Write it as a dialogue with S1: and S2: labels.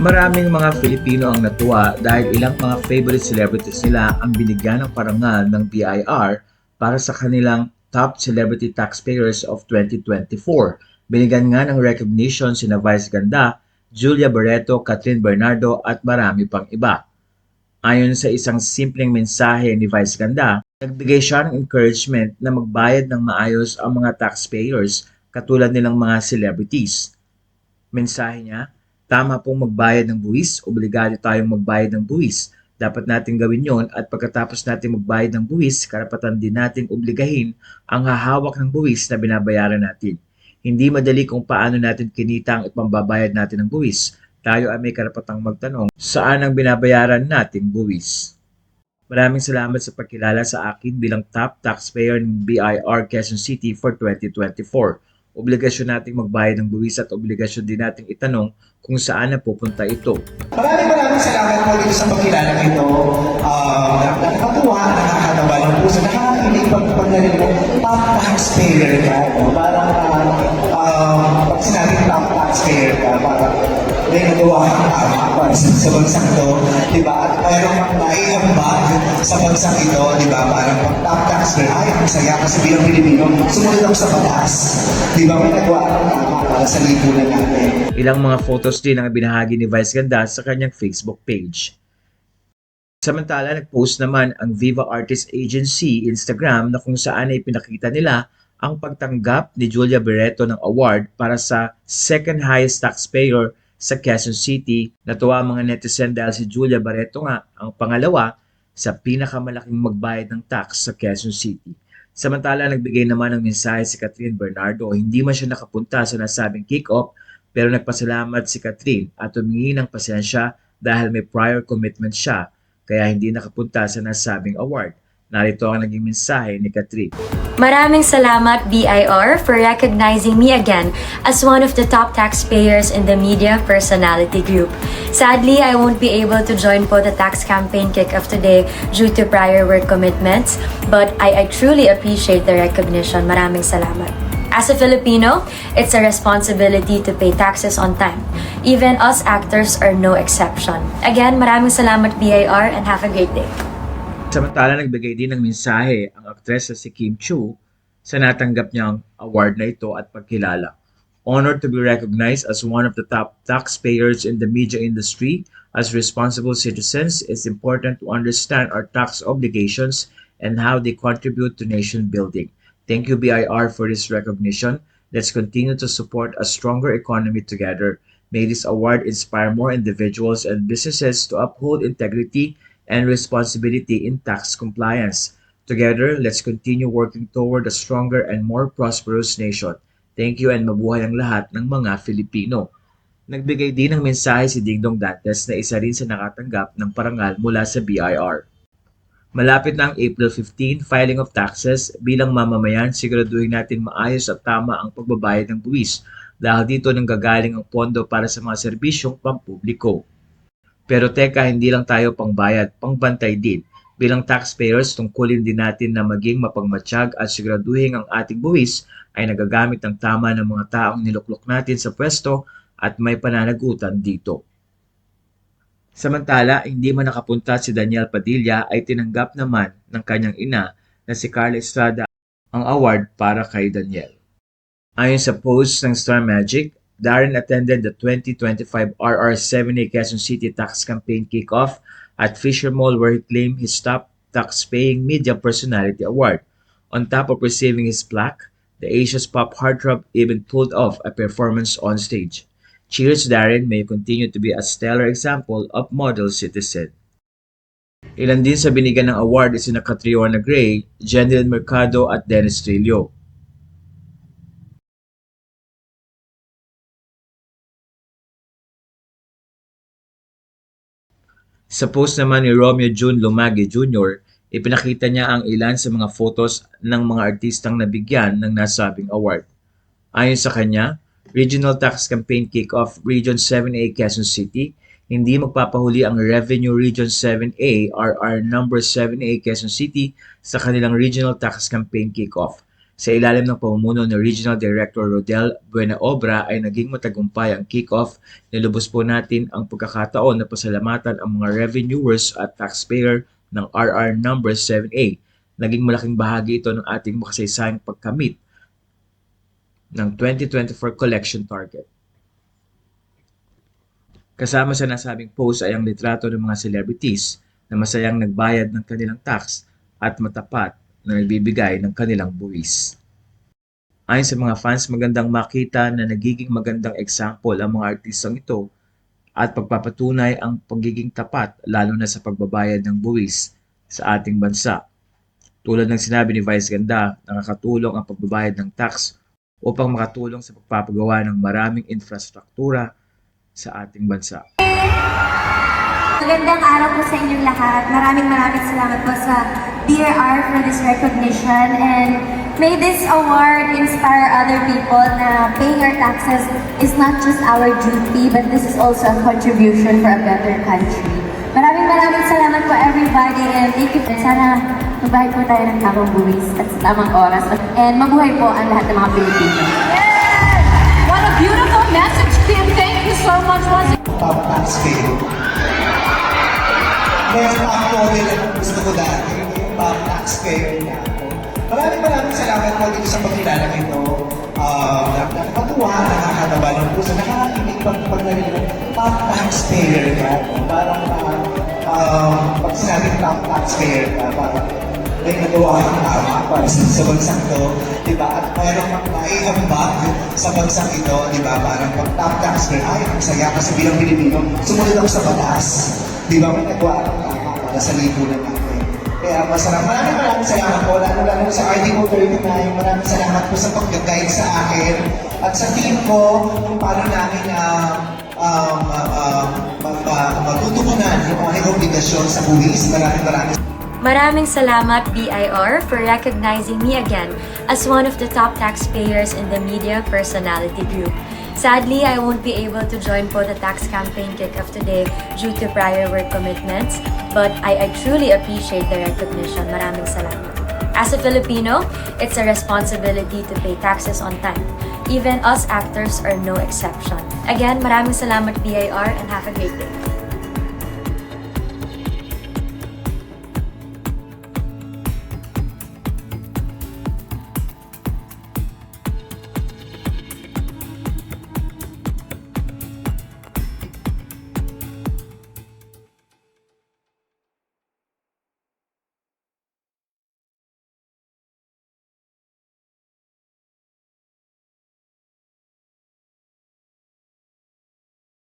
S1: Maraming mga Filipino ang natuwa dahil ilang mga favorite celebrities nila ang binigyan ng parangal ng BIR para sa kanilang Top Celebrity Taxpayers of 2024. Binigyan nga ng recognition sina Vice Ganda, Julia Barreto, Catherine Bernardo at marami pang iba. Ayon sa isang simpleng mensahe ni Vice Ganda, nagbigay siya ng encouragement na magbayad ng maayos ang mga taxpayers katulad nilang mga celebrities. Mensahe niya, tama pong magbayad ng buwis, obligado tayong magbayad ng buwis. Dapat natin gawin yon at pagkatapos natin magbayad ng buwis, karapatan din nating obligahin ang hahawak ng buwis na binabayaran natin. Hindi madali kung paano natin kinita ang ipambabayad natin ng buwis. Tayo ay may karapatang magtanong, saan ang binabayaran nating buwis? Maraming salamat sa pagkilala sa akin bilang top taxpayer ng BIR Quezon City for 2024. Obligasyon nating magbayad ng buwis at obligasyon din nating itanong kung saan napupunta ito.
S2: Maraming salamat po dito sa pagkilala nito. Nakakatuwa, nakakatawa ng puso, nakakakilig pag narinig mo, top taxpayer ka. No? Parang pag sinabing top taxpayer ka, parang may nagawa kang tama para sa bansang ito. Diba? At mayroon kang naiambag sa bansang ito. Diba? Parang pag top taxpayer, ay, ang saya kasi bilang Pilipino, sumunod ako sa batas. Diba? May nagawa kang tama para sa lipunan natin.
S1: Ilang mga photos din ang binahagi ni Vice Ganda sa kanyang Facebook page. Samantala, nag-post naman ang Viva Artist Agency Instagram na kung saan ay pinakita nila ang pagtanggap ni Julia Barreto ng award para sa second highest taxpayer sa Quezon City. Natuwa ang mga netizen dahil si Julia Barreto nga ang pangalawa sa pinakamalaking magbayad ng tax sa Quezon City. Samantala, nagbigay naman ng mensahe si Catherine Bernardo. Hindi man siya nakapunta sa nasabing kick-off pero nagpasalamat si Catherine at humingi ng pasensya dahil may prior commitment siya kaya hindi nakapunta sa nasabing award. Narito ang naging mensahe ni Catherine.
S3: Maraming salamat BIR for recognizing me again as one of the top taxpayers in the media personality group. Sadly, I won't be able to join po the tax campaign kick-off today due to prior work commitments, but I truly appreciate the recognition. Maraming salamat. As a Filipino, it's a responsibility to pay taxes on time. Even us actors are no exception. Again, maraming salamat BIR and have a great day.
S1: Samantala, nagbigay din ng mensahe ang aktres na si Kim Chiu sa natanggap niyang award na ito at pagkilala. Honored to be recognized as one of the top taxpayers in the media industry. As responsible citizens, it's important to understand our tax obligations and how they contribute to nation building. Thank you BIR for this recognition. Let's continue to support a stronger economy together. May this award inspire more individuals and businesses to uphold integrity and responsibility in tax compliance. Together, let's continue working toward a stronger and more prosperous nation. Thank you and mabuhay ang lahat ng mga Filipino. Nagbigay din ng mensahe si Dingdong Dantes na isa rin sa nakatanggap ng parangal mula sa BIR. Malapit na ang April 15, filing of taxes. Bilang mamamayan, siguraduhin natin maayos at tama ang pagbabayad ng buwis dahil dito nanggagaling ang pondo para sa mga serbisyong pampubliko. Pero teka, hindi lang tayo pangbayad, pangbantay din. Bilang taxpayers, tungkulin din natin na maging mapagmatsyag at siguraduhin ang ating buwis ay nagagamit ng tama ng mga taong niluklok natin sa pwesto at may pananagutan dito. Samantala, hindi man nakapunta si Daniel Padilla ay tinanggap naman ng kanyang ina na si Carla Estrada ang award para kay Daniel. Ayon sa post ng Star Magic, Darren attended the 2025 RR7A Quezon City Tax Campaign Kickoff at Fisher Mall where he claimed his top tax-paying media personality award. On top of receiving his plaque, the Asia's pop heartthrob even pulled off a performance on stage. Cheers Darren, may you continue to be a stellar example of model citizen. Ilan din sa binigyan ng award is sina Catriona Gray, Jenilyn Mercado at Dennis Trillo. Sa post naman ni Romeo June Lumagi Jr., ipinakita niya ang ilan sa mga photos ng mga artistang nabigyan ng nasabing award. Ayon sa kanya, Regional Tax Campaign Kickoff Region 7A Quezon City, hindi magpapahuli ang Revenue Region 7A RR number 7A Quezon City sa kanilang Regional Tax Campaign Kickoff. Sa ilalim ng pamumuno ni Regional Director Rodel Buenaobra ay naging matagumpay ang kick-off. Nilubos po natin ang pagkakataon na pasalamatan ang mga revenuers at taxpayer ng RR number 7A. Naging malaking bahagi ito ng ating makasaysayang pagkamit ng 2024 collection target. Kasama sa nasabing post ay ang litrato ng mga celebrities na masayang nagbayad ng kanilang tax at matapat na nagbibigay ng kanilang buwis. Ayon sa mga fans, magandang makita na nagiging magandang example ang mga artistang ito at pagpapatunay ang pagiging tapat lalo na sa pagbabayad ng buwis sa ating bansa. Tulad ng sinabi ni Vice Ganda, nakakatulong ang pagbabayad ng tax upang makatulong sa pagpapagawa ng maraming infrastruktura sa ating bansa.
S4: Magandang araw po sa inyong lahat. Maraming salamat po sa BRR for this recognition, and may this award inspire other people na paying our taxes is not just our duty, but this is also a contribution for a better country. Maraming salamat po everybody, and thank you. Sana magbayad po tayo ng tamang buwis at sa tamang oras, and mabuhay po ang lahat ng mga Pilipino.
S5: What a beautiful message, Kim. Thank you so much once again.
S2: Top taxpayer. Meron ako din ang gusto ko dati, yung top taxpayer niya ako. Maraming salamat po dito sa pagkilala nito. Nakakatuwa, nakakatawa ng puso, nakakakinig pag narinig mo, top taxpayer ka. Parang pag sinabing top taxpayer ka, parang may nagawa kang tama para sa bansang to, di ba? At mayroon kang naiambag sa bansang ito, di ba? Parang pag top taxpayer, ay, ang saya kasi bilang Pilipino, sumunod ako sa batas. Di ba? May nagawa kang tama para sa lipunan natin. Kaya masarap. Maraming salamat po, lalo sa Article 39. Maraming salamat po sa pag-guide sa akin at sa team ko kung paano namin matutugunan yung aking obligasyon sa buwis.
S3: Maraming salamat BIR for recognizing me again as one of the top taxpayers in the Media Personality Group. Sadly, I won't be able to join po the tax campaign kick-off today due to prior work commitments, but I truly appreciate the recognition. Maraming salamat. As a Filipino, it's a responsibility to pay taxes on time. Even us actors are no exception. Again, maraming salamat BIR and have a great day.